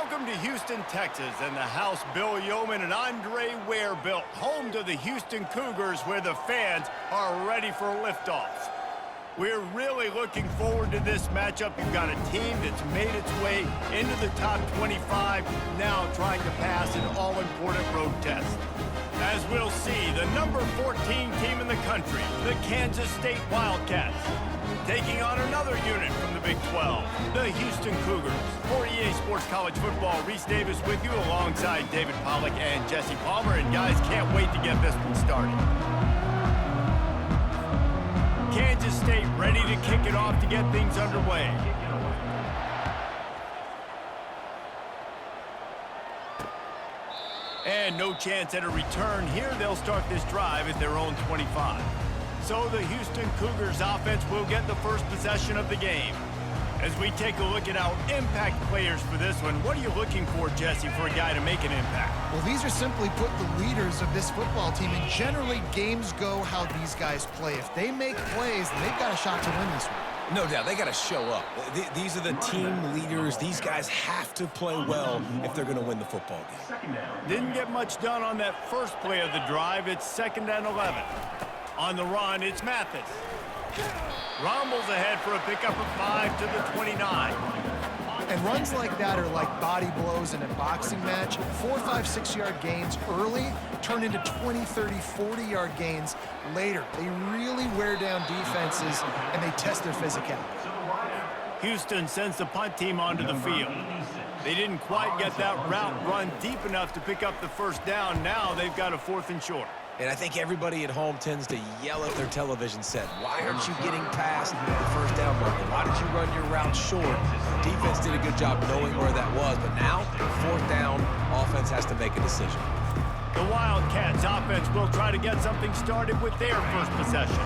Welcome to Houston, Texas, and the house Bill Yeoman and Andre Ware built, home to the Houston Cougars, where the fans are ready for liftoff. We're really looking forward to this matchup. You've got a team that's made its way into the top 25, now trying to pass an all-important road test. As we'll see, the number 14 team in the country, the Kansas State Wildcats, taking on another unit from the Big 12, the Houston Cougars. For EA Sports College Football, Reese Davis with you alongside David Pollack and Jesse Palmer. And guys, can't wait to get this one started. Kansas State ready to kick it off to get things underway. And no chance at a return here. They'll start this drive at their own 25. So the Houston Cougars offense will get the first possession of the game. As we take a look at our impact players for this one, what are you looking for, Jesse, for a guy to make an impact? Well, these are simply put the leaders of this football team, and generally games go how these guys play. If they make plays, then they've got a shot to win this one. No doubt, they got to show up. These are the team leaders. These guys have to play well if they're going to win the football game. Didn't get much done on that first play of the drive. It's 2nd and 11. On the run, it's Mathis. Rumbles ahead for a pickup of 5 to the 29. And runs like that are like body blows in a boxing match. 4, 5, 6-yard gains early turn into 20, 30, 40-yard gains later. They really wear down defenses, and they test their physicality. Houston sends the punt team onto the field. They didn't quite get that route run deep enough to pick up the first down. Now they've got a 4th and short. And I think everybody at home tends to yell at their television set. Why aren't you getting past the first down marker? Why did you run your route short? Defense did a good job knowing where that was, but now, 4th down, offense has to make a decision. The Wildcats offense will try to get something started with their first possession.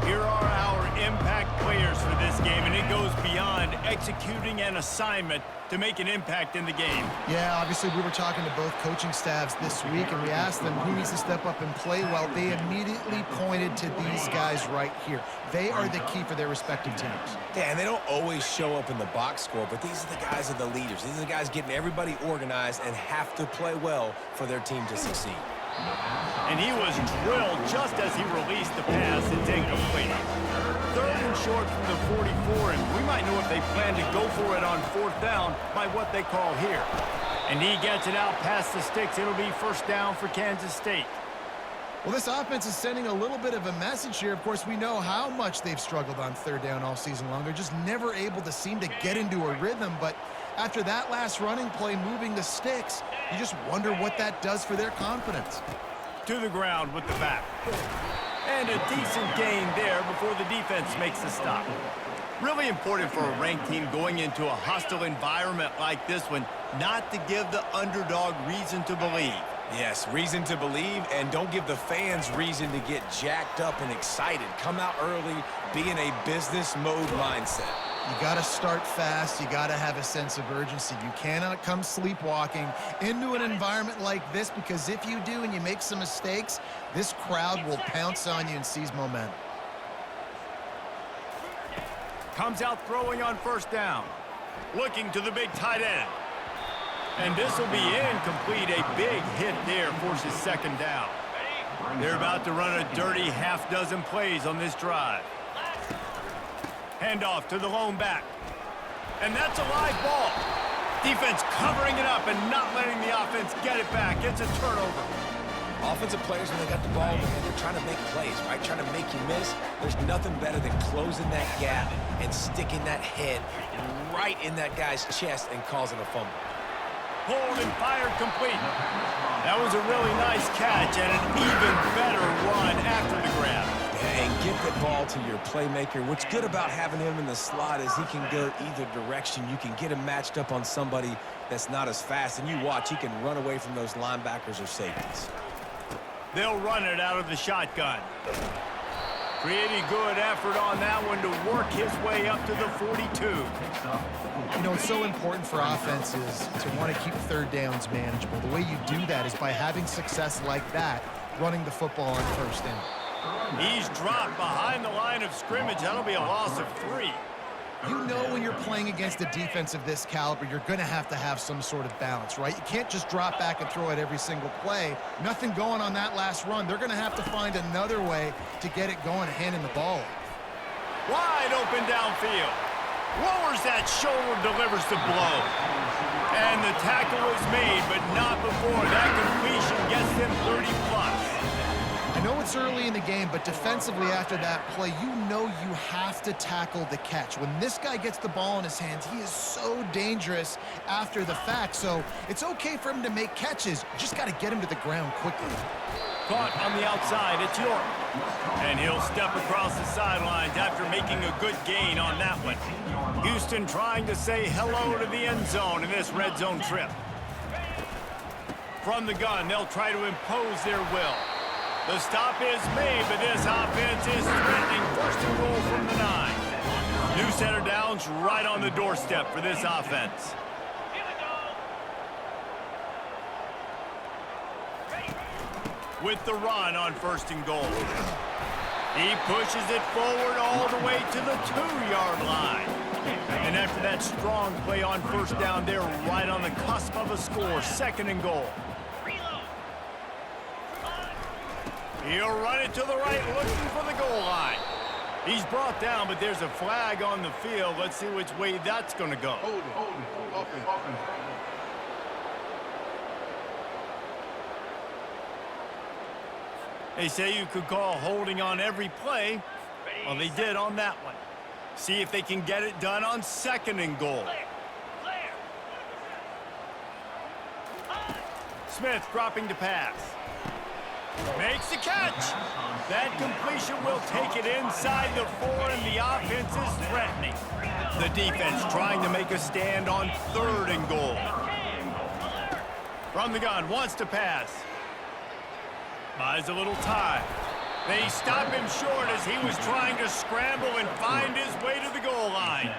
Here are our impact players for this game, and it goes beyond executing an assignment to make an impact in the game. Yeah, obviously we were talking to both coaching staffs this week, and we asked them who needs to step up and play well. They immediately pointed to these guys right here. They are the key for their respective teams. Yeah, and they don't always show up in the box score, but these are the guys that are the leaders. These are the guys getting everybody organized and have to play well for their team to succeed. And he was drilled just as he released the pass. It's incomplete. 3rd and short from the 44, and we might know if they plan to go for it on 4th down by what they call here. And he gets it out past the sticks. It'll be 1st down for Kansas State. Well, this offense is sending a little bit of a message here. Of course, we know how much they've struggled on 3rd down all season long. They're just never able to seem to get into a rhythm, but after that last running play moving the sticks, you just wonder what that does for their confidence. To the ground with the back. And a decent gain there before the defense makes the stop. Really important for a ranked team going into a hostile environment like this one, not to give the underdog reason to believe. Yes, reason to believe, and don't give the fans reason to get jacked up and excited. Come out early, be in a business mode mindset. You got to start fast. You got to have a sense of urgency. You cannot come sleepwalking into an environment like this, because if you do and you make some mistakes, this crowd will pounce on you and seize momentum. Comes out throwing on 1st down. Looking to the big tight end. And this will be incomplete. A big hit there forces 2nd down. They're about to run a dirty half-dozen plays on this drive. Handoff to the lone back. And that's a live ball. Defense covering it up and not letting the offense get it back. It's a turnover. Offensive players, when they got the ball, man, they're trying to make plays, right? Trying to make you miss. There's nothing better than closing that gap and sticking that head right in that guy's chest and causing a fumble. Pulled and fired complete. That was a really nice catch and an even better run after the grab. And get the ball to your playmaker. What's good about having him in the slot is he can go either direction. You can get him matched up on somebody that's not as fast, and you watch, he can run away from those linebackers or safeties. They'll run it out of the shotgun. Pretty good effort on that one to work his way up to the 42. You know, it's so important for offenses to want to keep 3rd downs manageable. The way you do that is by having success like that, running the football on 1st down. He's dropped behind the line of scrimmage. That'll be a loss of 3. You know when you're playing against a defense of this caliber, you're going to have some sort of balance, right? You can't just drop back and throw it every single play. Nothing going on that last run. They're going to have to find another way to get it going and handing the ball off. Wide open downfield. Lowers that shoulder, delivers the blow. And the tackle is made, but not before that completion gets them 30+. I know it's early in the game, but defensively after that play, you know you have to tackle the catch. When this guy gets the ball in his hands, he is so dangerous after the fact. So it's okay for him to make catches. You just got to get him to the ground quickly. Caught on the outside, it's York. And he'll step across the sidelines after making a good gain on that one. Houston trying to say hello to the end zone in this red zone trip. From the gun, they'll try to impose their will. The stop is made, but this offense is threatening. First and goal from the 9. New set of downs right on the doorstep for this offense. With the run on first and goal. He pushes it forward all the way to the 2-yard line. And after that strong play on first down, they're right on the cusp of a score. Second and goal. He'll run it to the right, looking for the goal line. He's brought down, but there's a flag on the field. Let's see which way that's going to go. They say you could call holding on every play. Well, they did on that one. See if they can get it done on second and goal. Smith dropping to pass. Makes the catch. That completion will take it inside the 4, and the offense is threatening. The defense trying to make a stand on third and goal. From the gun, wants to pass. Buys a little time. They stop him short as he was trying to scramble and find his way to the goal line.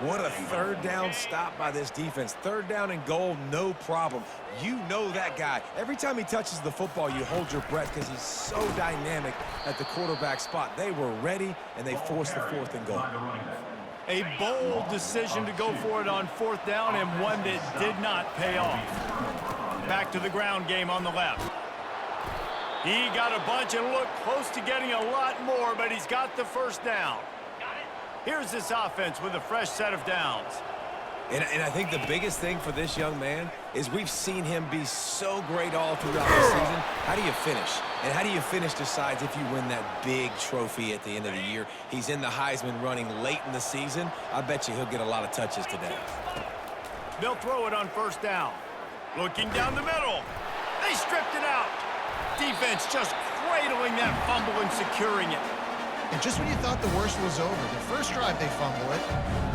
What a third down stop by this defense. Third down and goal, no problem. You know that guy. Every time he touches the football, you hold your breath because he's so dynamic at the quarterback spot. They were ready, and they forced the fourth and goal. A bold decision to go for it on fourth down, and one that did not pay off. Back to the ground game on the left. He got a bunch and looked close to getting a lot more, but he's got the first down. Here's this offense with a fresh set of downs. And I think the biggest thing for this young man is we've seen him be so great all throughout the season. How do you finish? And how do you finish decides if you win that big trophy at the end of the year. He's in the Heisman running late in the season. I bet you he'll get a lot of touches today. They'll throw it on first down. Looking down the middle. They stripped it out. Defense just cradling that fumble and securing it. And just when you thought the worst was over, the first drive they fumble it,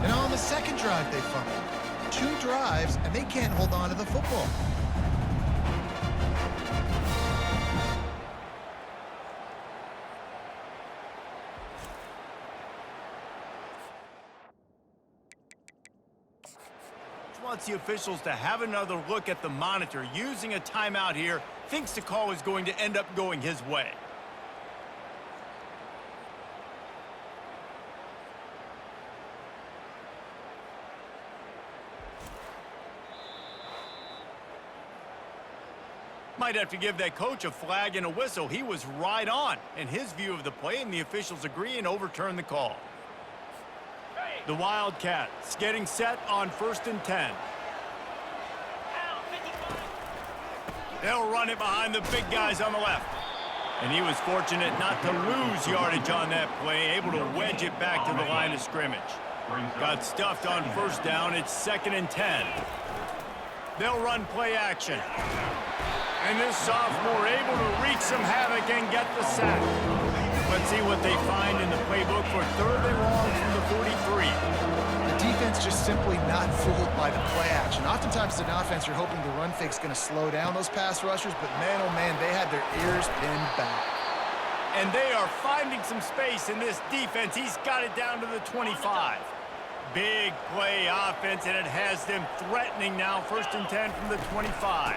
and on the second drive they fumble it. 2 drives, and they can't hold on to the football. Wants the officials to have another look at the monitor. Using a timeout here, thinks the call is going to end up going his way. Might have to give that coach a flag and a whistle. He was right on in his view of the play, and the officials agree and overturn the call. The Wildcats getting set on first and 10. They'll run it behind the big guys on the left. And he was fortunate not to lose yardage on that play, able to wedge it back to the line of scrimmage. Got stuffed on first down. It's second and 10. They'll run play action. And this sophomore able to wreak some havoc and get the sack. Let's see what they find in the playbook for third and long from the 43. The defense just simply not fooled by the play action. Oftentimes, as an offense, you're hoping the run fake's going to slow down those pass rushers, but man, oh man, they had their ears pinned back. And they are finding some space in this defense. He's got it down to the 25. Big play offense, and it has them threatening now. First and 10 from the 25.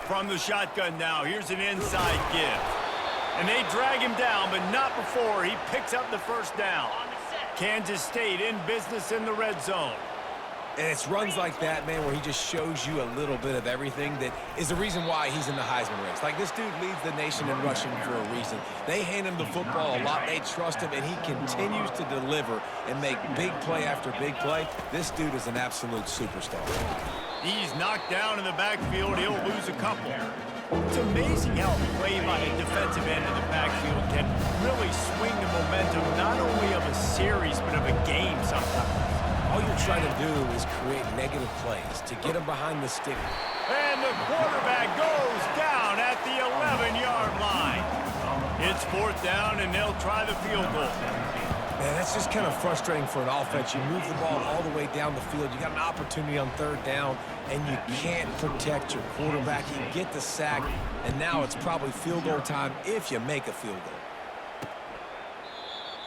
From the shotgun now, here's an inside give. And they drag him down, but not before he picks up the first down. Kansas State in business in the red zone. And it's runs like that, man, where he just shows you a little bit of everything that is the reason why he's in the Heisman race. Like, this dude leads the nation in rushing for a reason. They hand him the football a lot. They trust him, and he continues to deliver and make big play after big play. This dude is an absolute superstar. He's knocked down in the backfield. He'll lose a couple. It's amazing how play by a defensive end of the backfield can really swing the momentum not only of a series but of a game sometimes. All you're trying to do is create negative plays to get him behind the stick. And the quarterback goes down at the 11-yard line. It's 4th down, and they'll try the field goal. Man, that's just kind of frustrating for an offense. You move the ball all the way down the field. You got an opportunity on 3rd down, and you can't protect your quarterback. You get the sack, and now it's probably field goal time if you make a field goal.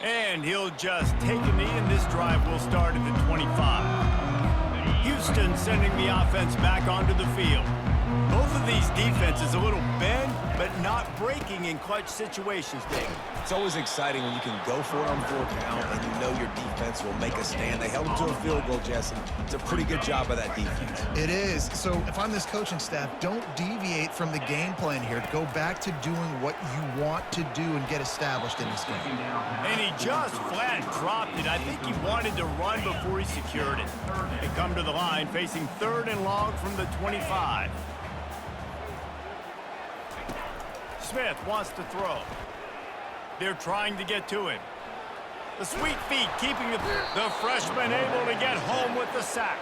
And he'll just take a knee, and this drive will start at the 25. Houston sending the offense back onto the field. Both of these defenses a little bent, but not breaking in clutch situations, Dave. It's always exciting when you can go for it on 4th down and you know your defense will make a stand. They held them to a field goal, Jesse. It's a pretty good job by that defense. It is. So if I'm this coaching staff, don't deviate from the game plan here. Go back to doing what you want to do and get established in this game. And he just flat dropped it. I think he wanted to run before he secured it. They come to the line facing 3rd and long from the 25. Smith wants to throw. They're trying to get to him. The sweet feet keeping the freshman able to get home with the sack.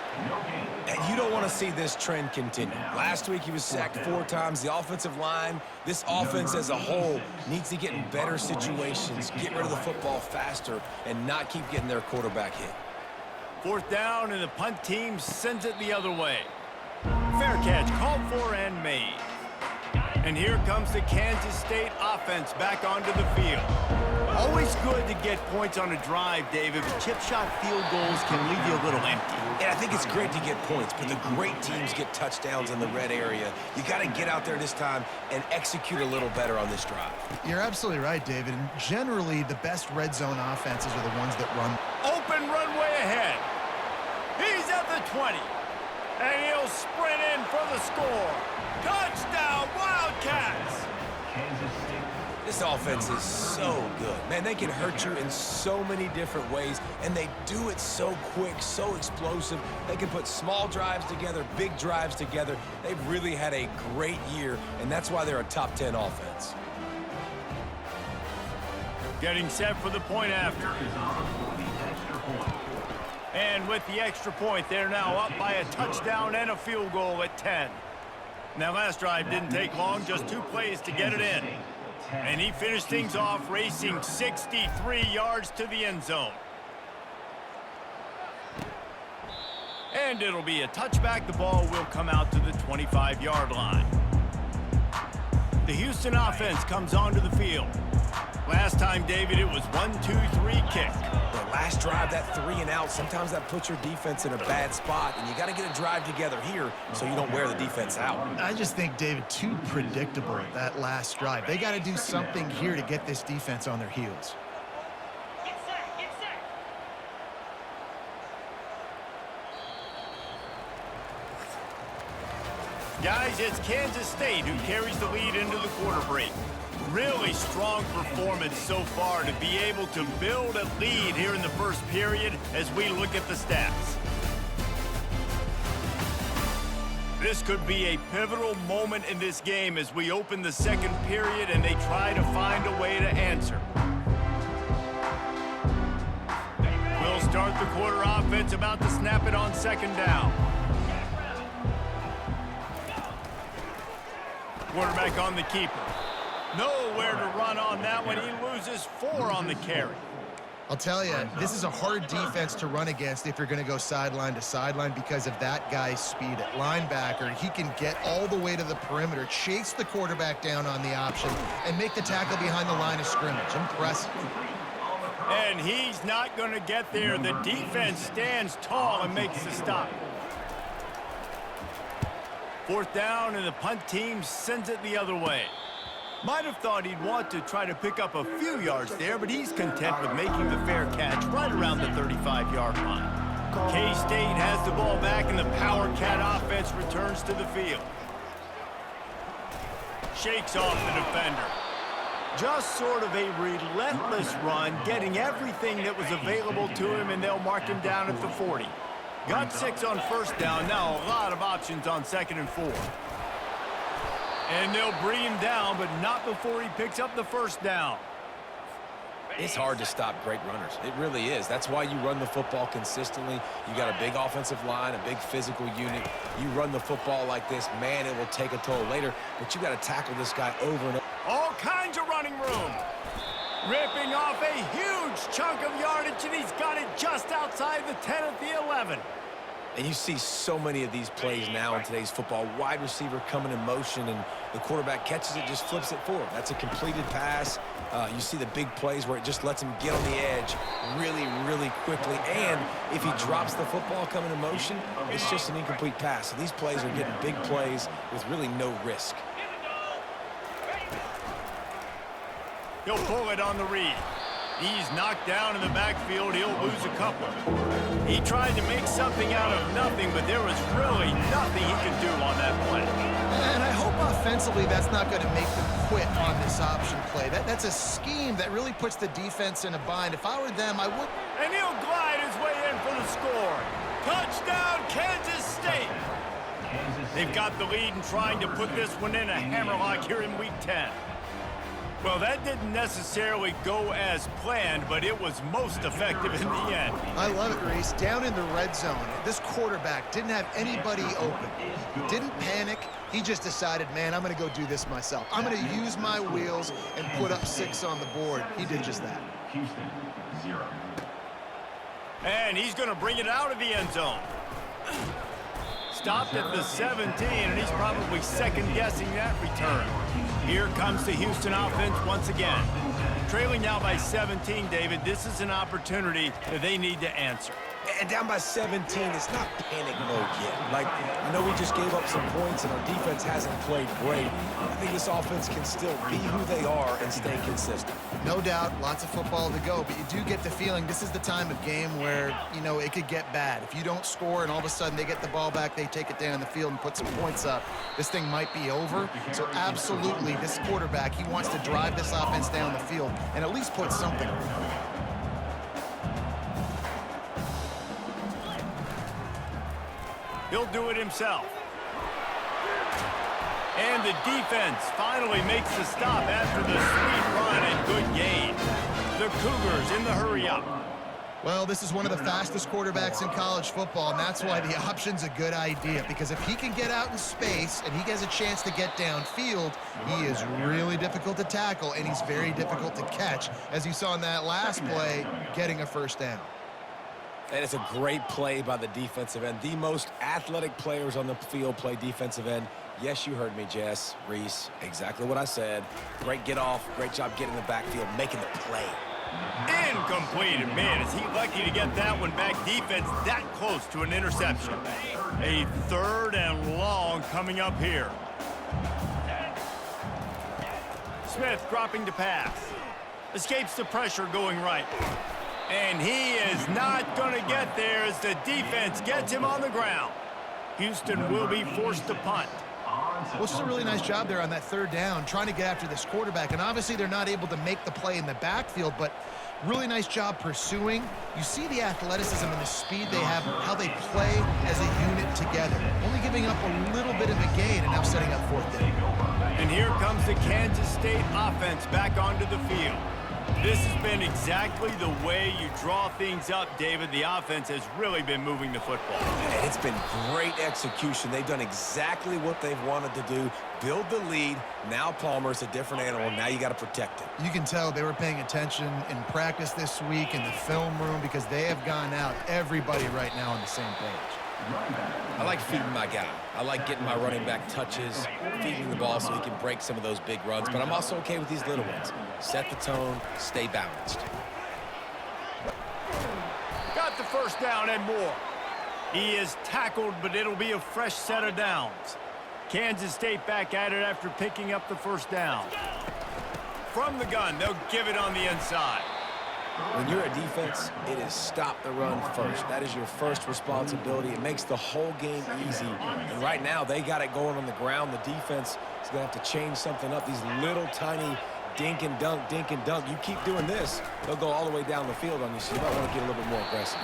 And you don't want to see this trend continue. Last week he was sacked 4 times. The offensive line, this offense as a whole, needs to get in better situations, get rid of the football faster, and not keep getting their quarterback hit. 4th down, and the punt team sends it the other way. Fair catch called for and made. And here comes the Kansas State offense back onto the field. Always good to get points on a drive, David, but chip shot field goals can leave you a little empty. And I think it's great to get points, but the great teams get touchdowns in the red area. You got to get out there this time and execute a little better on this drive. You're absolutely right, David. And generally, the best red zone offenses are the ones that run. Open runway ahead. He's at the 20. And he'll sprint in for the score. Touchdown, Wildcats! This offense is so good. Man, they can hurt you in so many different ways, and they do it so quick, so explosive. They can put small drives together, big drives together. They've really had a great year, and that's why they're a top 10 offense. Getting set for the point after. And with the extra point, they're now up by a touchdown and a field goal at 10. Now, last drive didn't take long, just 2 plays to get it in. And he finished things off racing 63 yards to the end zone. And it'll be a touchback. The ball will come out to the 25-yard line. The Houston offense comes onto the field. Last time, David, it was 1-2-3 kick. The last drive, that 3 and out, sometimes that puts your defense in a bad spot, and you got to get a drive together here so you don't wear the defense out. I just think, David, too predictable, that last drive. They got to do something here to get this defense on their heels. Guys, it's Kansas State who carries the lead into the quarter break. Really strong performance so far to be able to build a lead here in the first period as we look at the stats. This could be a pivotal moment in this game as we open the second period and they try to find a way to answer. We'll start the quarter offense about to snap it on 2nd down. Quarterback on the keeper. Nowhere to run on that one. He loses 4 on the carry. I'll tell you, this is a hard defense to run against if you're going to go sideline to sideline because of that guy's speed at linebacker. He can get all the way to the perimeter, chase the quarterback down on the option, and make the tackle behind the line of scrimmage. Impressive. And he's not going to get there. The defense stands tall and makes the stop. 4th down, and the punt team sends it the other way. Might have thought he'd want to try to pick up a few yards there, but he's content with making the fair catch right around the 35-yard line. K-State has the ball back, and the Power Cat offense returns to the field. Shakes off the defender. Just sort of a relentless run, getting everything that was available to him, and they'll mark him down at the 40. Got 6 on first down, now a lot of options on 2nd and 4. And they'll bring him down, but not before he picks up the first down. It's hard to stop great runners. It really is. That's why you run the football consistently. You got a big offensive line, a big physical unit. You run the football like this, man, it will take a toll later, but you got to tackle this guy over and over. All kinds of running room. Ripping off a huge chunk of yardage, and he's got it just outside the 10 at the 11. And you see so many of these plays now in today's football. Wide receiver coming in motion, and the quarterback catches it, just flips it forward. That's a completed pass. You see the big plays where it just lets him get on the edge really, really quickly. And if he drops the football coming in motion, it's just an incomplete pass. So these plays are getting big plays with really no risk. He'll pull it on the read. He's knocked down in the backfield. He'll lose a couple. He tried to make something out of nothing, but there was really nothing he could do on that play. And I hope offensively that's not going to make them quit on this option play. That's a scheme that really puts the defense in a bind. If I were them, I would. And he'll glide his way in for the score. Touchdown, Kansas State. They've got the lead and trying to put this one in a hammerlock here in Week 10. Well, that didn't necessarily go as planned, but it was most effective in the end. I love it, Reese. Down in the red zone, this quarterback didn't have anybody open. He didn't panic. He just decided, man, I'm going to go do this myself. I'm going to use my wheels and put up 6 on the board. He did just that. Houston, 0. And he's going to bring it out of the end zone. Stopped at the 17, and he's probably second-guessing that return. Here comes the Houston offense once again. Trailing now by 17, David, this is an opportunity that they need to answer. And down by 17, it's not panic mode yet. Like, I know we just gave up some points and our defense hasn't played great. I think this offense can still be who they are and stay consistent. No doubt, lots of football to go, but you do get the feeling this is the time of game where, you know, it could get bad. If you don't score and all of a sudden they get the ball back, they take it down the field and put some points up, this thing might be over. So absolutely, this quarterback, he wants to drive this offense down the field and at least put something around. He'll do it himself. And the defense finally makes the stop after the sweet run and good gain. The Cougars in the hurry-up. Well, this is one of the fastest quarterbacks in college football, and that's why the option's a good idea, because if he can get out in space and he has a chance to get downfield, he is really difficult to tackle, and he's very difficult to catch, as you saw in that last play, getting a first down. And it's a great play by the defensive end. The most athletic players on the field play defensive end. Yes, you heard me, Jess, Reese, exactly what I said. Great get off, great job getting the backfield, making the play. Incomplete. And man, is he lucky to get that one back. Defense that close to an interception. A 3rd and long coming up here. Smith dropping to pass. Escapes the pressure going right. And he is not going to get there as the defense gets him on the ground. Houston will be forced to punt. Well, it's just a really nice job there on that 3rd down, trying to get after this quarterback. And obviously they're not able to make the play in the backfield, but really nice job pursuing. You see the athleticism and the speed they have, how they play as a unit together. Only giving up a little bit of a gain and now setting up 4th down. And here comes the Kansas State offense back onto the field. This has been exactly the way you draw things up, David. The offense has really been moving the football. And it's been great execution. They've done exactly what they've wanted to do. Build the lead. Now Palmer's a different animal. Now you got to protect it. You can tell they were paying attention in practice this week in the film room because they have gone out, everybody right now on the same page. I like feeding my guy. I like getting my running back touches, feeding the ball so he can break some of those big runs, but I'm also okay with these little ones. Set the tone, stay balanced. Got the first down and more. He is tackled, but it'll be a fresh set of downs. Kansas State back at it after picking up the first down. from the gun. They'll give it on the inside. When you're a defense, it is stop the run first. That is your first responsibility. It makes the whole game easy. And right now, they got it going on the ground. The defense is going to have to change something up. These little tiny dink and dunk, dink and dunk. You keep doing this, they'll go all the way down the field on you, so you might want to get a little bit more aggressive.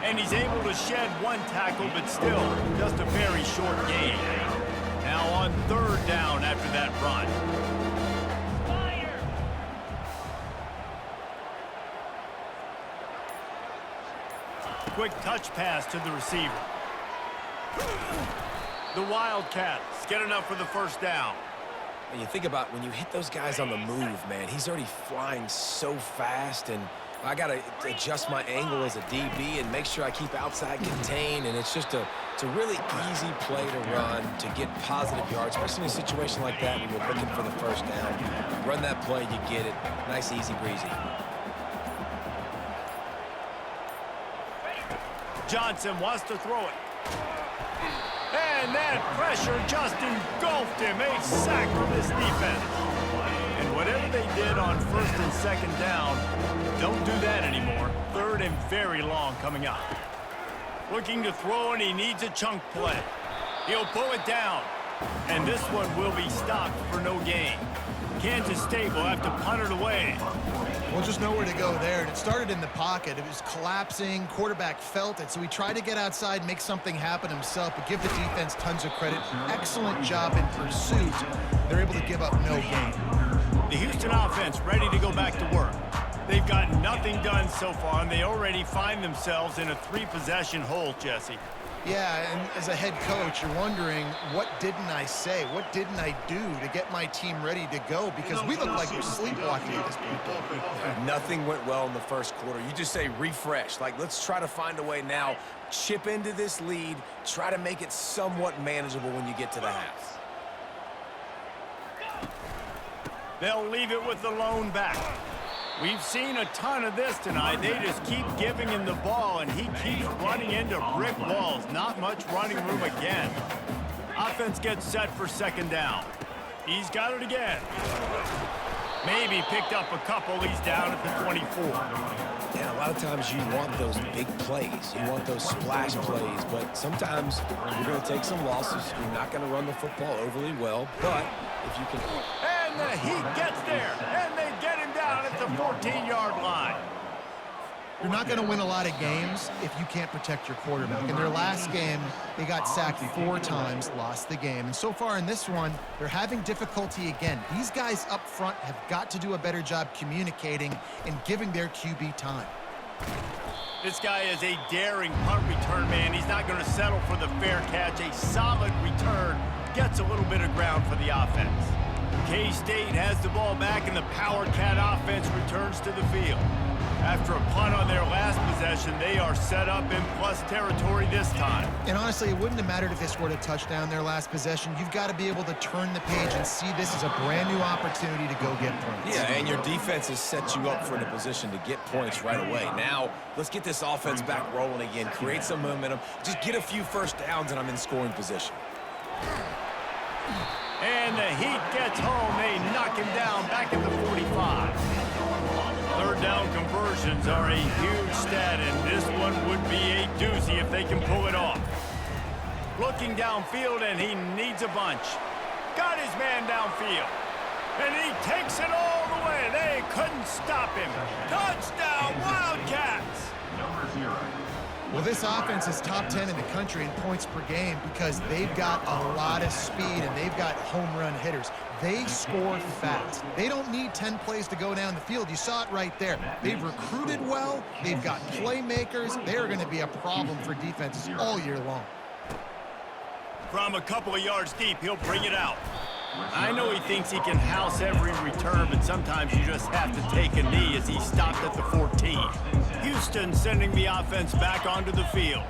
And he's able to shed one tackle, but still just a very short gain. Now on third down after that run. Quick touch pass to the receiver. The Wildcats get enough for the first down. And you think about when you hit those guys on the move, man, he's already flying so fast, and I got to adjust my angle as a DB and make sure I keep outside contained, and it's just it's a really easy play to run to get positive yards, especially in a situation like that when you're looking for the first down. Run that play, you get it. Nice, easy breezy. Johnson wants to throw it. And that pressure just engulfed him. A sack from this defense. And whatever they did on first and second down, don't do that anymore. Third and very long coming up. Looking to throw, and he needs a chunk play. He'll pull it down. And this one will be stopped for no gain. Kansas State will have to punt it away. Well, just nowhere to go there. And it started in the pocket. It was collapsing. Quarterback felt it. So he tried to get outside, make something happen himself, but give the defense tons of credit. Excellent job in pursuit. They're able to give up no gain. The Houston offense ready to go back to work. They've got nothing done so far, and they already find themselves in a three-possession hole, Jesse. Yeah, and as a head coach, you're wondering, what didn't I say? What didn't I do to get my team ready to go? Because we look like we're sleepwalking at this point. Nothing went well in the first quarter. You just say refresh. Like, let's try to find a way now. Chip into this lead. Try to make it somewhat manageable when you get to the half. They'll leave it with the lone back. We've seen a ton of this tonight. They just keep giving him the ball, and he keeps running into brick walls. Not much running room again. Offense gets set for second down. He's got it again. Maybe picked up a couple. He's down at the 24. Yeah, a lot of times you want those big plays. You want those splash plays, but sometimes you're going to take some losses. You're not going to run the football overly well, but if you can... And the Heat gets there, and they get him down at the 14-yard line. You're not going to win a lot of games if you can't protect your quarterback. In their last game, they got sacked 4 times, lost the game. And so far in this one, they're having difficulty again. These guys up front have got to do a better job communicating and giving their QB time. This guy is a daring punt return man. He's not going to settle for the fair catch. A solid return gets a little bit of ground for the offense. K-State has the ball back, and the Power Cat offense returns to the field. After a punt on their last possession, they are set up in plus territory this time. And honestly, it wouldn't have mattered if they scored a touchdown their last possession. You've got to be able to turn the page and see this as a brand new opportunity to go get points. Yeah, and your defense has set you up for a position to get points right away. Now, let's get this offense back rolling again, create some momentum, just get a few first downs, and I'm in scoring position. And the Heat gets home. They knock him down back at the 45. Third down conversions are a huge stat, and this one would be a doozy if they can pull it off. Looking downfield, and he needs a bunch. Got his man downfield. And he takes it all the way. They couldn't stop him. Touchdown, Wildcats! Well, this offense is top 10 in the country in points per game because they've got a lot of speed and they've got home run hitters. They score fast. They don't need 10 plays to go down the field. You saw it right there. They've recruited well. They've got playmakers. They're going to be a problem for defenses all year long. From a couple of yards deep, he'll bring it out. I know he thinks he can house every return, but sometimes you just have to take a knee as he stopped at the 14. Houston sending the offense back onto the field.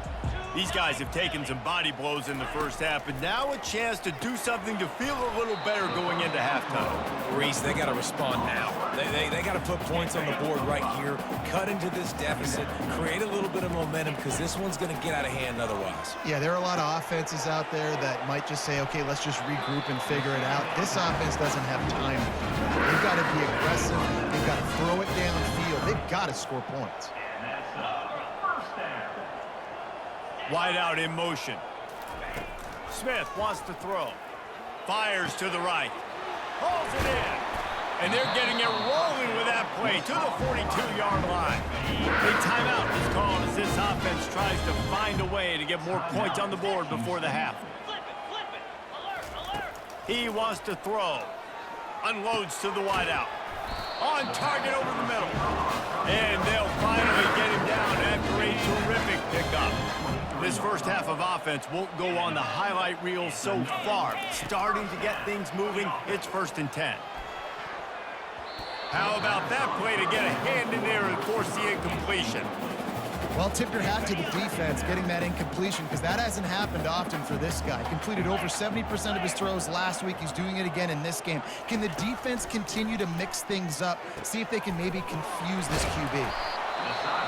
These guys have taken some body blows in the first half, but now a chance to do something to feel a little better going into halftime. Reese, they got to respond now. They got to put points on the board right here, cut into this deficit, create a little bit of momentum because this one's going to get out of hand otherwise. Yeah, there are a lot of offenses out there that might just say, okay, let's just regroup and figure it out. This offense doesn't have time They've got to be aggressive. They've got to throw it downfield. They've got to score points. Wide out in motion. Smith wants to throw. Fires to the right. Pulls it in. And they're getting it rolling with that play to the 42-yard line. A timeout is called as this offense tries to find a way to get more points on the board before the half. He wants to throw. Unloads to the wideout. On target over the middle. And they'll finally get him down after a terrific pickup. This first half of offense won't go on the highlight reel so far. Starting to get things moving. It's 1st and 10. How about that play to get a hand in there and force the incompletion? Well, tip your hat to the defense getting that incompletion because that hasn't happened often for this guy. Completed over 70% of his throws last week. He's doing it again in this game. Can the defense continue to mix things up? See if they can maybe confuse this QB.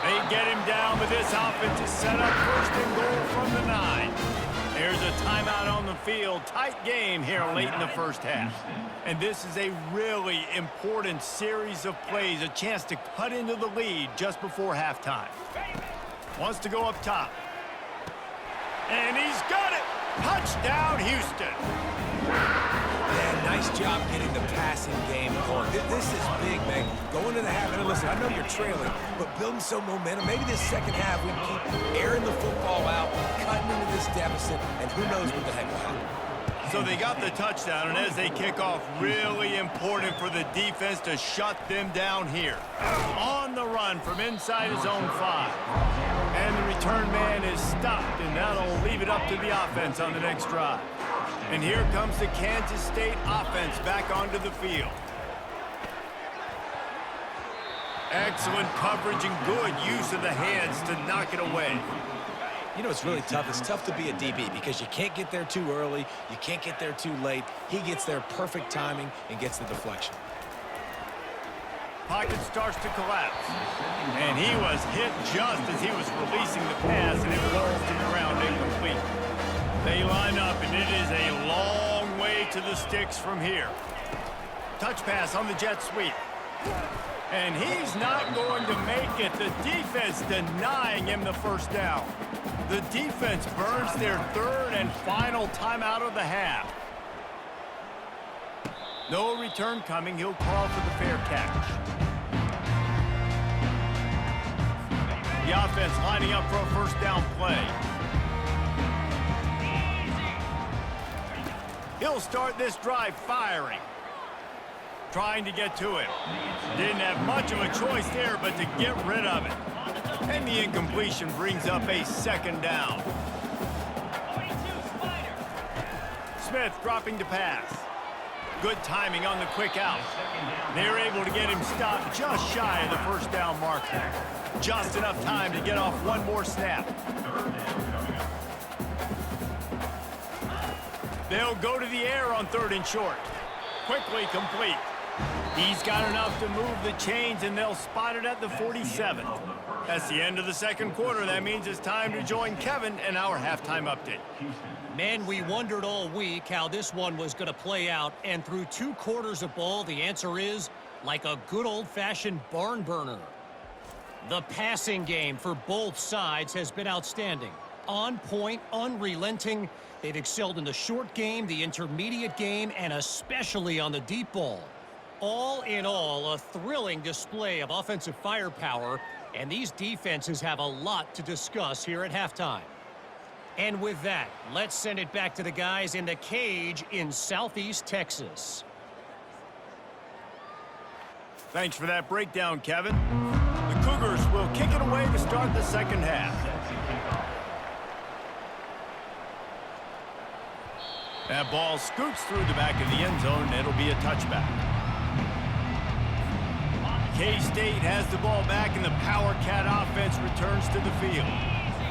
They get him down, but this offense is set up 1st and goal from the 9. There's a timeout on the field. Tight game here late in the first half. And this is a really important series of plays, a chance to cut into the lead just before halftime. Wants to go up top. And he's got it! Touchdown, Houston! Yeah, nice job getting the passing game going. This is big, man. Going to the half, and listen, I know you're trailing, but building some momentum. Maybe this second half we can keep airing the football out, cutting into this deficit, and who knows what the heck will happen. So they got the touchdown, and as they kick off, really important for the defense to shut them down here. On the run from inside his own 5. And the return man is stopped, and that'll leave it up to the offense on the next drive. And here comes the Kansas State offense back onto the field. Excellent coverage and good use of the hands to knock it away. You know, it's really tough. It's tough to be a DB because you can't get there too early. You can't get there too late. He gets there perfect timing and gets the deflection. Pocket starts to collapse. And he was hit just as he was releasing the pass, and it rolls to the ground incomplete. They line up, and it is a long way to the sticks from here. Touch pass on the jet sweep. And he's not going to make it. The defense denying him the first down. The defense burns their 3rd and final timeout of the half. No return coming. He'll call for the fair catch. The offense lining up for a first down play. He'll start this drive firing. Trying to get to him. Didn't have much of a choice there, but to get rid of it. And the incompletion brings up a 2nd down. Smith dropping to pass. Good timing on the quick out. They're able to get him stopped just shy of the first down marker. Just enough time to get off one more snap. They'll go to the air on 3rd and short. Quickly complete. He's got enough to move the chains, and they'll spot it at the 47. That's the end of the 2nd quarter. That means it's time to join Kevin in our halftime update. Man, we wondered all week how this one was going to play out, and through 2 quarters of ball, the answer is like a good old-fashioned barn burner. The passing game for both sides has been outstanding. On point, unrelenting. They've excelled in the short game, the intermediate game, and especially on the deep ball. All in all, a thrilling display of offensive firepower, and these defenses have a lot to discuss here at halftime. And with that, let's send it back to the guys in the cage in Southeast Texas. Thanks for that breakdown, Kevin. The Cougars will kick it away to start the 2nd half. That ball scoots through the back of the end zone, and it'll be a touchback. K-State has the ball back, and the Power Cat offense returns to the field.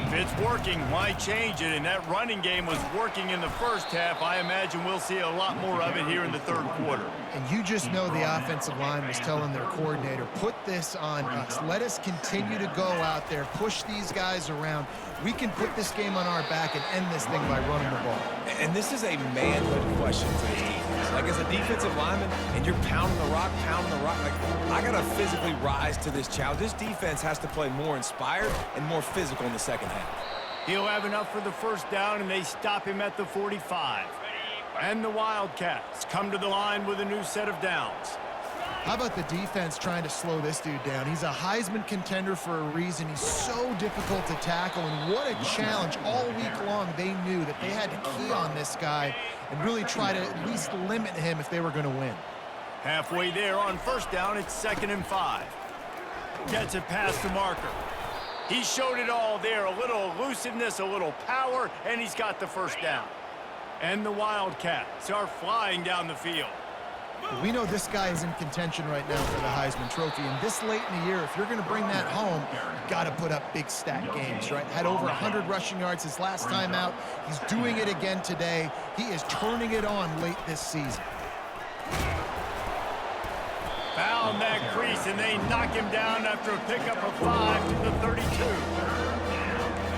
If it's working, why change it? And that running game was working in the first half. I imagine we'll see a lot more of it here in the 3rd quarter. And you just know the offensive line was telling their coordinator, put this on us. Let us continue to go out there, push these guys around. We can put this game on our back and end this thing by running the ball. And this is a manhood question for this defense. Like, as a defensive lineman, and you're pounding the rock, like, I got to physically rise to this challenge. This defense has to play more inspired and more physical in the second half. He'll have enough for the first down, and they stop him at the 45. And the Wildcats come to the line with a new set of downs. How about the defense trying to slow this dude down? He's a Heisman contender for a reason. He's so difficult to tackle, and what a challenge. All week long, they knew that they had to key on this guy and really try to at least limit him if they were going to win. Halfway there on first down, it's 2nd and 5. Gets it past the marker. He showed it all there, a little elusiveness, a little power, and he's got the first down. And the Wildcats are flying down the field. We know this guy is in contention right now for the Heisman Trophy, and this late in the year, if you're going to bring that home, you've got to put up big stat games, right? Had over 100 rushing yards his last time out. He's doing it again today. He is turning it on late this season. Found that crease, and they knock him down after a pickup of 5 to the 32.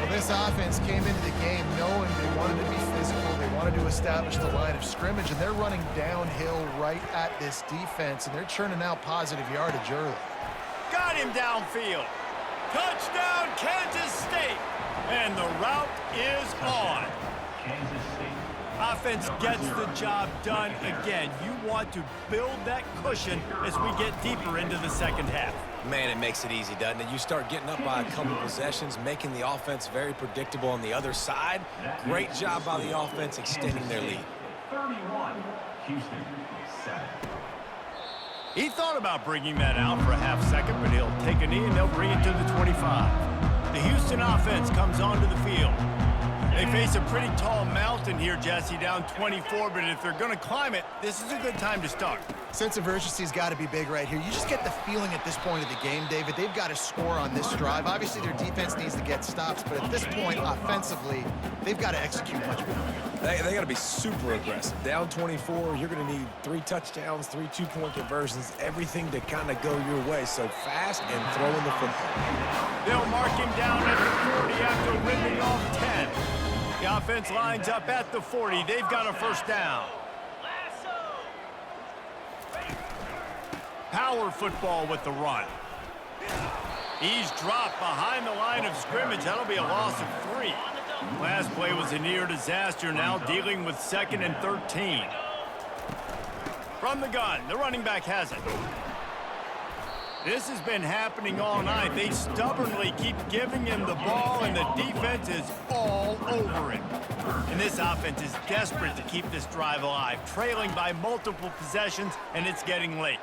Well, this offense came into the game knowing they wanted to be physical. They wanted to establish the line of scrimmage, and they're running downhill right at this defense, and they're churning out positive yardage early. Got him downfield. Touchdown, Kansas State. And the route is on. Offense gets the job done again. You want to build that cushion as we get deeper into the second half. Man, it makes it easy, doesn't it? You start getting up by a couple possessions, making the offense very predictable on the other side. Great job by the offense extending their lead. 31, Houston, 7. He thought about bringing that out for a half second, but he'll take a knee and they'll bring it to the 25. The Houston offense comes onto the field. They face a pretty tall mountain here, Jesse, down 24, but if they're going to climb it, this is a good time to start. Sense of urgency's got to be big right here. You just get the feeling at this point of the game, David, they've got to score on this drive. Obviously, their defense needs to get stops, but at this point, offensively, they've got to execute much better. They got to be super aggressive. Down 24, you're going to need 3 touchdowns, 3 two-point conversions, everything to kind of go your way. So fast and throwing the football. They'll mark him down at the 40 after ripping off 10. The offense lines up at the 40. They've got a first down. Power football with the run. He's dropped behind the line of scrimmage. That'll be a loss of 3. Last play was a near disaster, now dealing with 2nd and 13. From the gun, the running back has it. This has been happening all night. They stubbornly keep giving him the ball, and the defense is all over him. And this offense is desperate to keep this drive alive, trailing by multiple possessions, and it's getting late.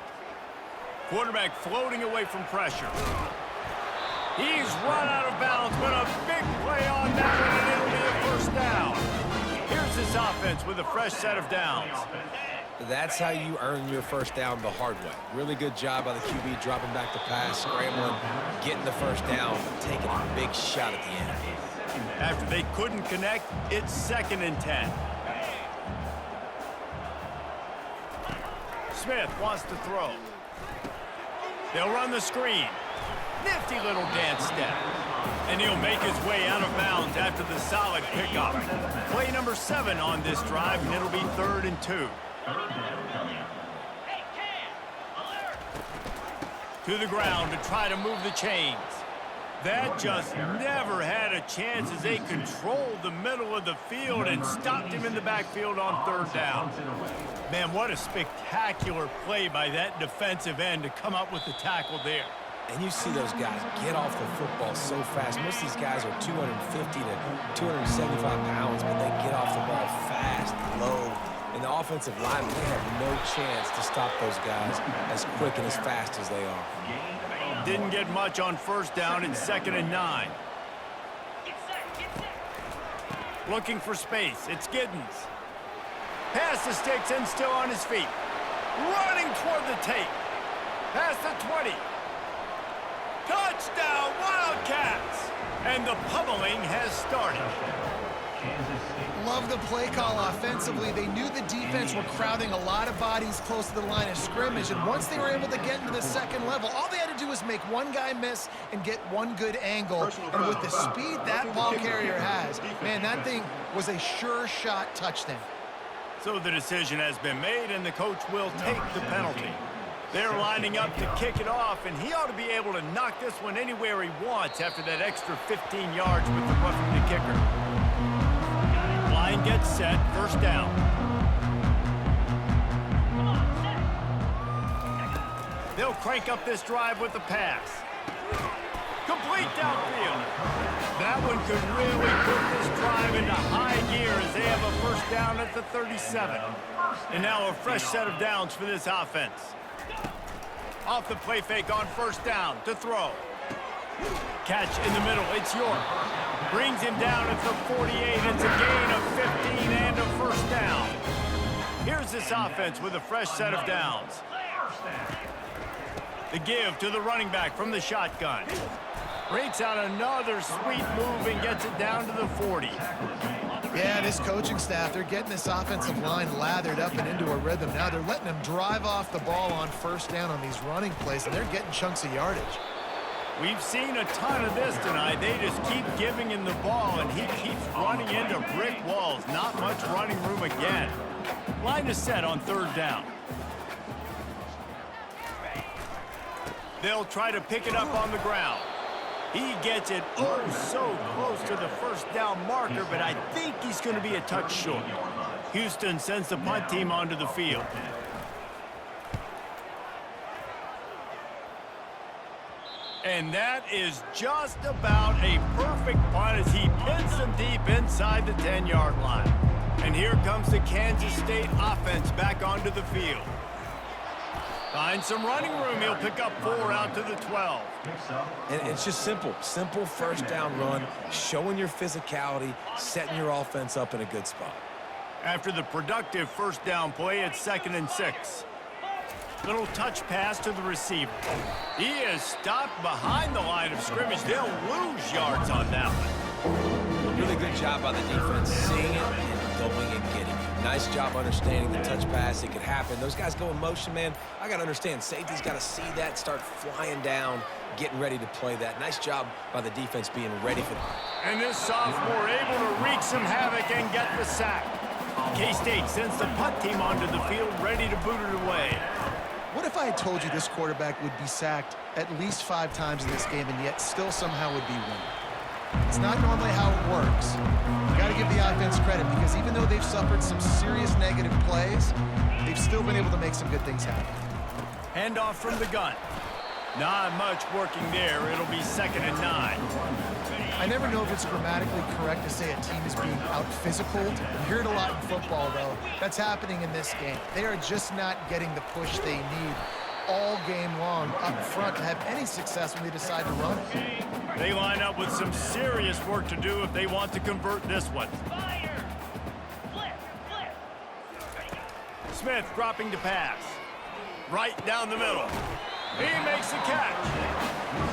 Quarterback floating away from pressure. He's run out of bounds, but a big play on that one, and it'll be a first down. Here's this offense with a fresh set of downs. That's how you earn your first down the hard way. Really good job by the QB dropping back to pass, scrambling, getting the first down, taking a big shot at the end. After they couldn't connect, it's 2nd and 10. Smith wants to throw. They'll run the screen. Nifty little dance step. And he'll make his way out of bounds after the solid pickup. Play number 7 on this drive, and it'll be 3rd and 2. To the ground to try to move the chains. That just never had a chance as they controlled the middle of the field and stopped him in the backfield on 3rd down. Man, what a spectacular play by that defensive end to come up with the tackle there. And you see those guys get off the football so fast. Most of these guys are 250 to 275 pounds, but they get off the ball fast, low. And the offensive line, they have no chance to stop those guys as quick and as fast as they are. Didn't get much on first down. It's 2nd and 9. Looking for space. It's Giddens. Past the sticks and still on his feet. Running toward the tape. Past the 20. Touchdown, Wildcats! And the pummeling has started. Kansas State. Love the play call offensively. They knew the defense were crowding a lot of bodies close to the line of scrimmage, and once they were able to get into the second level, all they had to do was make one guy miss and get one good angle. And with the speed that ball carrier has, man, that thing was a sure shot touchdown. So the decision has been made, and the coach will take the penalty. They're lining up to kick it off, and he ought to be able to knock this one anywhere he wants after that extra 15 yards with the roughing the kicker. Line gets set, first down. They'll crank up this drive with the pass. Complete downfield. That one could really put this drive into high gear as they have a first down at the 37. And now a fresh set of downs for this offense. Off the play fake on first down to throw. Catch in the middle, it's York. Brings him down at the 48. It's a gain of 15 and a first down. Here's this offense with a fresh set of downs. The give to the running back from the shotgun. Breaks out another sweet move and gets it down to the 40. Yeah, this coaching staff, they're getting this offensive line lathered up and into a rhythm. Now they're letting them drive off the ball on first down on these running plays, and they're getting chunks of yardage. We've seen a ton of this tonight. They just keep giving him the ball, and he keeps running into brick walls. Not much running room again. Line is set on third down. They'll try to pick it up on the ground. He gets it oh so close to the first down marker, but I think he's going to be a touch short. Houston sends the punt team onto the field. And that is just about a perfect punt as he pins them deep inside the 10-yard line. And here comes the Kansas State offense back onto the field. Finds some running room. He'll pick up 4 out to the 12. And it's just simple first down run, showing your physicality, setting your offense up in a good spot. After the productive first down play, it's 2nd and 6. Little touch pass to the receiver. He is stopped behind the line of scrimmage. They'll lose yards on that one. Really good job by the defense, seeing it and going and getting it. Nice job understanding the touch pass. It could happen. Those guys go in motion, man. I got to understand. Safety's got to see that, start flying down, getting ready to play that. Nice job by the defense being ready for that. And this sophomore able to wreak some havoc and get the sack. K-State sends the punt team onto the field, ready to boot it away. What if I had told you this quarterback would be sacked at least 5 times in this game and yet still somehow would be winning? It's not normally how it works. You got to give the offense credit because even though they've suffered some serious negative plays, they've still been able to make some good things happen. Handoff from the gun. Not much working there. It'll be 2nd and 9. I never know if it's grammatically correct to say a team is being out-physicaled. You hear it a lot in football, though. That's happening in this game. They are just not getting the push they need all game long up front to have any success when they decide to run. They line up with some serious work to do if they want to convert this one. Smith dropping to pass. Right down the middle. He makes the catch.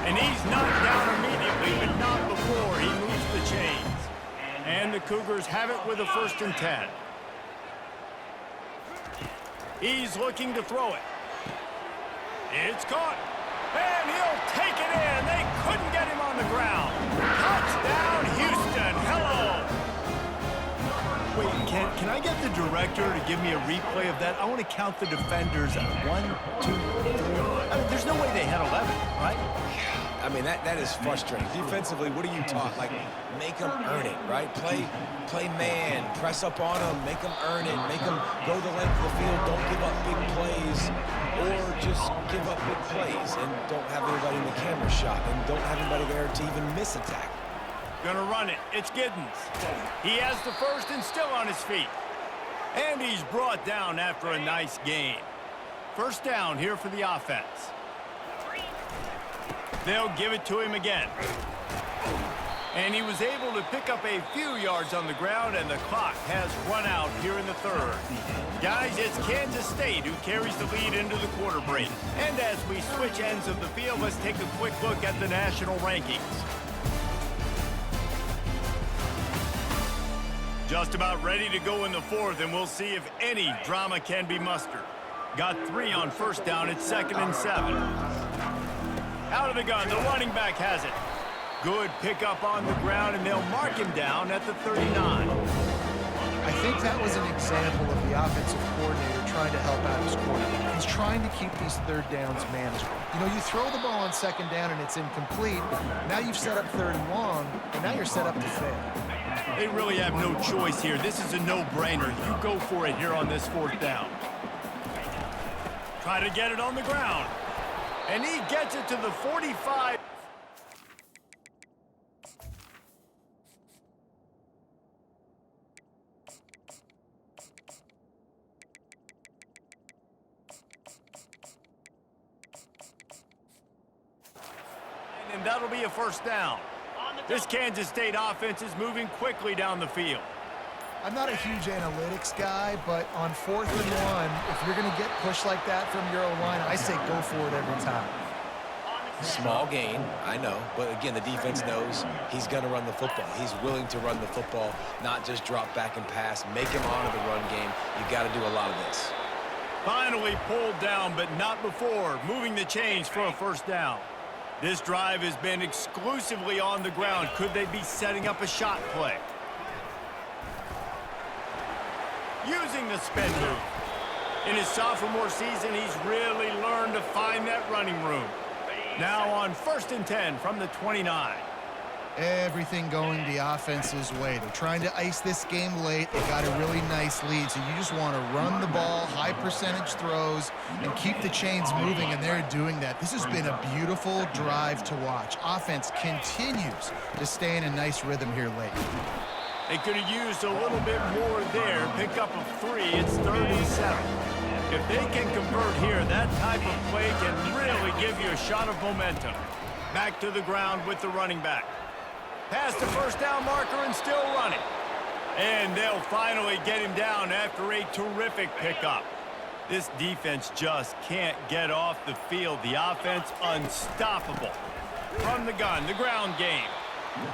And he's knocked down immediately, but not before he moves the chains. And the Cougars have it with a 1st and 10. He's looking to throw it. It's caught. And he'll take it in. They couldn't get him on the ground. Touchdown, Houston. Hello. Wait, can I get the director to give me a replay of that? I want to count the defenders. 1, 2, 3. I mean, there's no way they had 11, right? I mean, that is frustrating. Defensively, what are you taught? Like, make them earn it, right? Play man, press up on them, make them earn it, make them go the length of the field, don't give up big plays, or just give up big plays and don't have anybody in the camera shot and don't have anybody there to even miss a tackle. Gonna run it. It's Giddens. He has the first and still on his feet. And he's brought down after a nice gain. First down here for the offense. They'll give it to him again. And he was able to pick up a few yards on the ground, and the clock has run out here in the 3rd. Guys, it's Kansas State who carries the lead into the quarter break. And as we switch ends of the field, let's take a quick look at the national rankings. Just about ready to go in the fourth, and we'll see if any drama can be mustered. Got 3 on first down. It's 2nd and 7. Out of the gun, the running back has it. Good pickup on the ground, and they'll mark him down at the 39. I think that was an example of the offensive coordinator trying to help out his quarterback. He's trying to keep these third downs manageable. You know, you throw the ball on 2nd down and it's incomplete. Now you've set up 3rd and long, and now you're set up to fail. They really have no choice here. This is a no-brainer. You go for it here on this 4th down. Try to get it on the ground. And he gets it to the 45. And that'll be a 1st down. This Kansas State offense is moving quickly down the field. I'm not a huge analytics guy, but on 4th and 1, if you're going to get pushed like that from your O-line, I say go for it every time. Small gain, I know, but again, the defense knows he's going to run the football. He's willing to run the football, not just drop back and pass, make him honor the run game. You got to do a lot of this. Finally pulled down, but not before moving the chains for a 1st down. This drive has been exclusively on the ground. Could they be setting up a shot play? Using the spin move. In his sophomore season, he's really learned to find that running room. Now on 1st and 10 from the 29. Everything going the offense's way. They're trying to ice this game late. They got a really nice lead, so you just want to run the ball, high percentage throws, and keep the chains moving, and they're doing that. This has been a beautiful drive to watch. Offense continues to stay in a nice rhythm here late. They could have used a little bit more there. Pick up a 3. It's 3rd and 7. If they can convert here, that type of play can really give you a shot of momentum. Back to the ground with the running back. Past the 1st down marker and still running. And they'll finally get him down after a terrific pickup. This defense just can't get off the field. The offense unstoppable. From the gun, the ground game.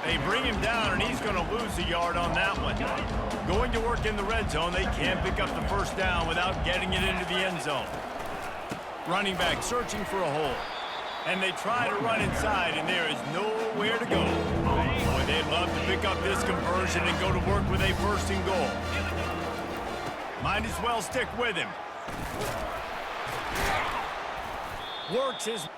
They bring him down, and he's going to lose a yard on that one. Going to work in the red zone, they can't pick up the 1st down without getting it into the end zone. Running back searching for a hole. And they try to run inside, and there is nowhere to go. Boy, they'd love to pick up this conversion and go to work with a 1st and goal. Might as well stick with him. Works his...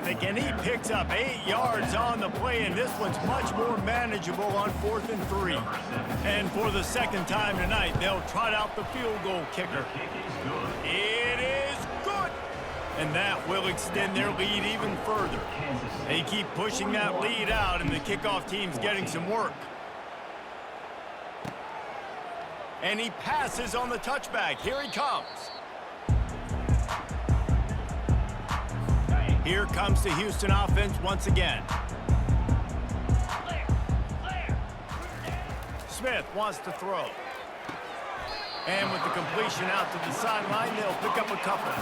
traffic, and he picks up 8 yards on the play, and this one's much more manageable on 4th and 3. And for the second time tonight, they'll trot out the field goal kicker. It is good! And that will extend their lead even further. They keep pushing that lead out, and the kickoff team's getting some work. And he passes on the touchback. Here he comes. Here comes the Houston offense once again. Smith wants to throw. And with the completion out to the sideline, they'll pick up a couple.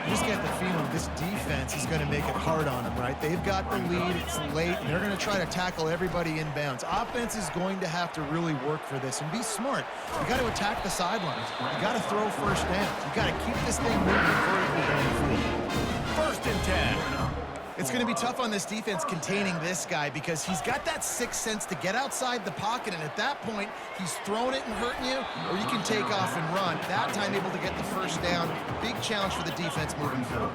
You just get the feeling this defense is going to make it hard on them, right? They've got the lead, it's late, and they're going to try to tackle everybody inbounds. Offense is going to have to really work for this and be smart. You got to attack the sidelines. You got to throw first downs. You got to keep this thing moving vertically down the field. 1st and 10. It's going to be tough on this defense containing this guy because he's got that sixth sense to get outside the pocket, and at that point, he's throwing it and hurting you, or you can take off and run. That time able to get the first down. Big challenge for the defense moving forward.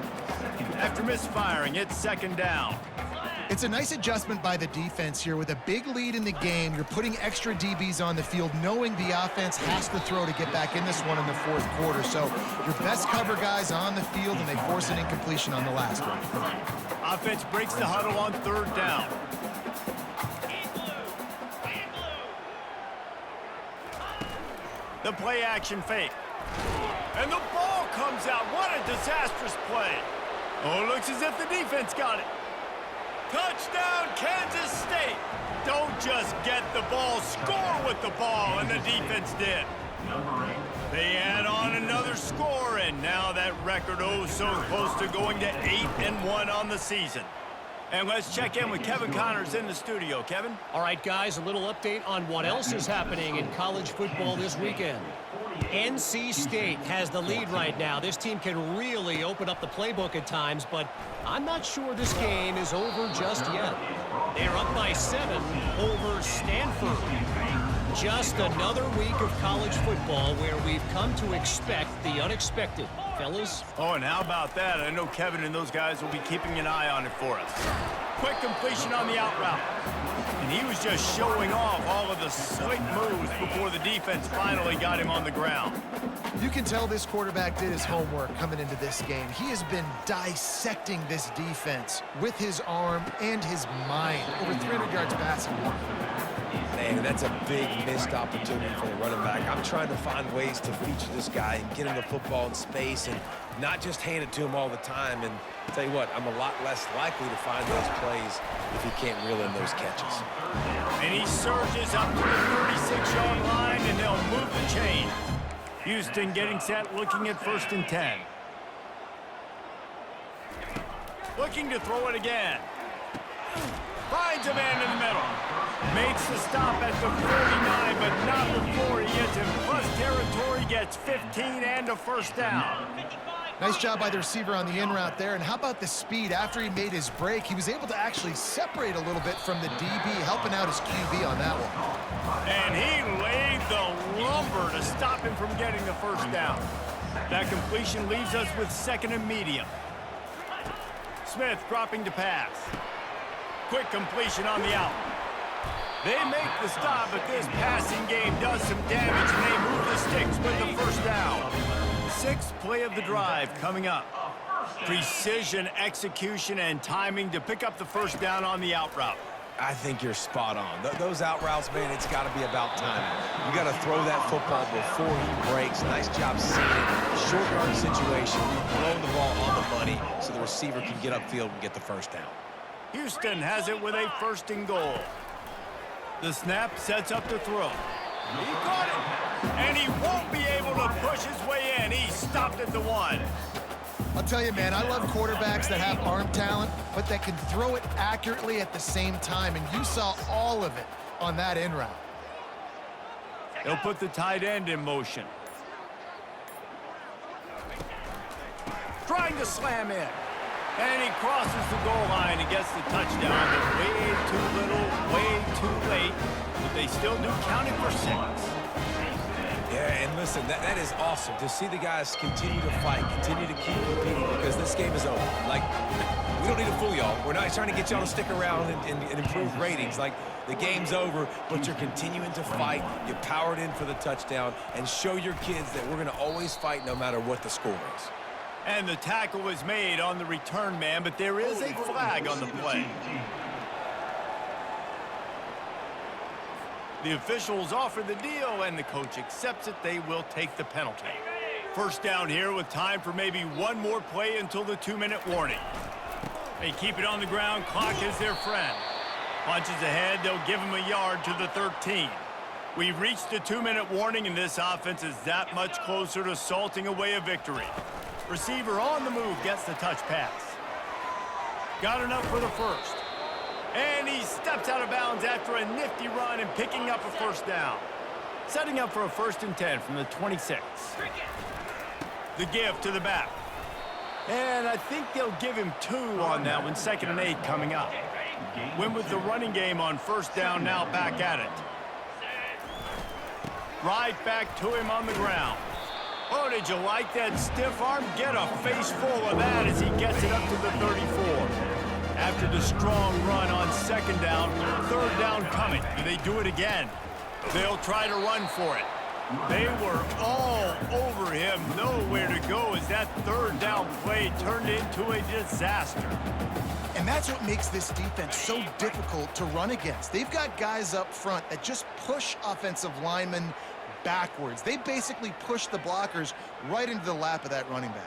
After misfiring, it's 2nd down. It's a nice adjustment by the defense here. With a big lead in the game, you're putting extra DBs on the field, knowing the offense has to throw to get back in this one in the 4th quarter. So your best cover guys on the field, and they force an incompletion on the last one. Offense breaks the huddle on 3rd down. The play action fake. And the ball comes out. What a disastrous play. Oh, it looks as if the defense got it. Touchdown, Kansas State. Don't just get the ball, score with the ball, and the defense did. They add on another score, and now that record oh so close to going to 8-1 on the season. And let's check in with Kevin Connors in the studio. Kevin? All right, guys, a little update on what else is happening in college football this weekend. NC State has the lead right now. This team can really open up the playbook at times, but I'm not sure this game is over just yet. They're up by 7 over Stanford. Just another week of college football where we've come to expect the unexpected. Fellas? Oh, and how about that? I know Kevin and those guys will be keeping an eye on it for us. Quick completion on the out route. And he was just showing off all of the slick moves before the defense finally got him on the ground. You can tell this quarterback did his homework coming into this game. He has been dissecting this defense with his arm and his mind. Over 300 yards passing. Man, that's a big missed opportunity for the running back. I'm trying to find ways to feature this guy and get him the football in space and not just hand it to him all the time. And I'll tell you what, I'm a lot less likely to find those plays if he can't reel in those catches. And he surges up to the 36-yard line, and they'll move the chain. Houston getting set, looking at 1st and 10. Looking to throw it again. Finds a man in the middle. Makes the stop at the 49, but not before he gets in plus territory, gets 15 and a 1st down. Nice job by the receiver on the in route there. And how about the speed? After he made his break, he was able to actually separate a little bit from the DB, helping out his QB on that one. And he laid the lumber to stop him from getting the 1st down. That completion leaves us with 2nd and medium. Smith dropping to pass. Quick completion on the out. They make the stop, but this passing game does some damage, and they move the sticks with the 1st down. 6th play of the drive coming up. Precision, execution, and timing to pick up the 1st down on the out route. I think you're spot on. Those out routes, man, it's got to be about timing. You got to throw that football before he breaks. Nice job seeing it. Short yard situation, throwing the ball on the money so the receiver can get upfield and get the 1st down. Houston has it with a 1st and goal. The snap sets up the throw. He caught it, and he won't be able to push his way in. He stopped at the 1. I'll tell you, man, I love quarterbacks that have arm talent, but that can throw it accurately at the same time, and you saw all of it on that in route. They'll put the tight end in motion. Trying to slam in. And he crosses the goal line and gets the touchdown, but way too little, way too late. But they still do count it for 6. Yeah, Yeah, and listen, that is awesome to see the guys continue to fight, continue to keep competing, because this game is over. Like, we don't need to fool y'all. We're not trying to get y'all to stick around and improve ratings. Like, the game's over, but you're continuing to fight. You powered in for the touchdown, and show your kids that we're going to always fight no matter what the score is. And the tackle was made on the return man, but there is a flag on the play. The officials offer the deal, and the coach accepts it. They will take the penalty. First down here with time for maybe one more play until the 2-minute warning. They keep it on the ground. Clock is their friend. Punches ahead. They'll give him a yard to the 13. We've reached the 2-minute warning, and this offense is that much closer to salting away a victory. Receiver on the move gets the touch pass. Got enough for the first. And he steps out of bounds after a nifty run and picking up a first down. Setting up for a 1st and 10 from the 26. The give to the back. And I think they'll give him 2 on that one. 2nd and 8 coming up. Went with the running game on 1st down, now back at it. Right back to him on the ground. Oh, did you like that stiff arm? Get a face full of that as he gets it up to the 34. After the strong run on 2nd down, 3rd down coming. Do they do it again? They'll try to run for it. They were all over him. Nowhere to go as that 3rd down play turned into a disaster. And that's what makes this defense so difficult to run against. They've got guys up front that just push offensive linemen backwards. They basically push the blockers right into the lap of that running back.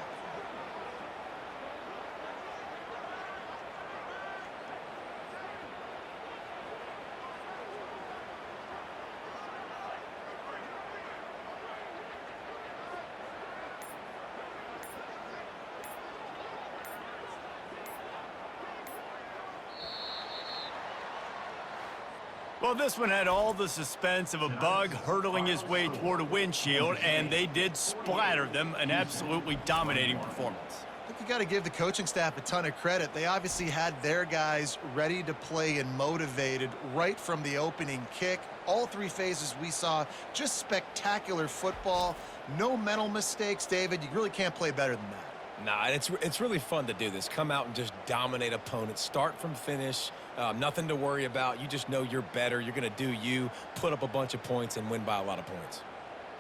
Well, this one had all the suspense of a bug hurtling his way toward a windshield, and they did splatter them. An absolutely dominating performance. I think you got to give the coaching staff a ton of credit. They obviously had their guys ready to play and motivated right from the opening kick. All 3 phases we saw just spectacular football. No mental mistakes, David. You really can't play better than that. Nah, it's really fun to do this. Come out and just dominate opponents. Start from finish. Nothing to worry about. You just know you're better. You're going to do you, put up a bunch of points, and win by a lot of points.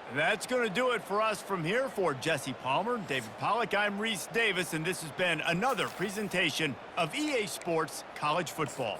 And that's going to do it for us from here. For Jesse Palmer, David Pollack, I'm Reese Davis, and this has been another presentation of EA Sports College Football.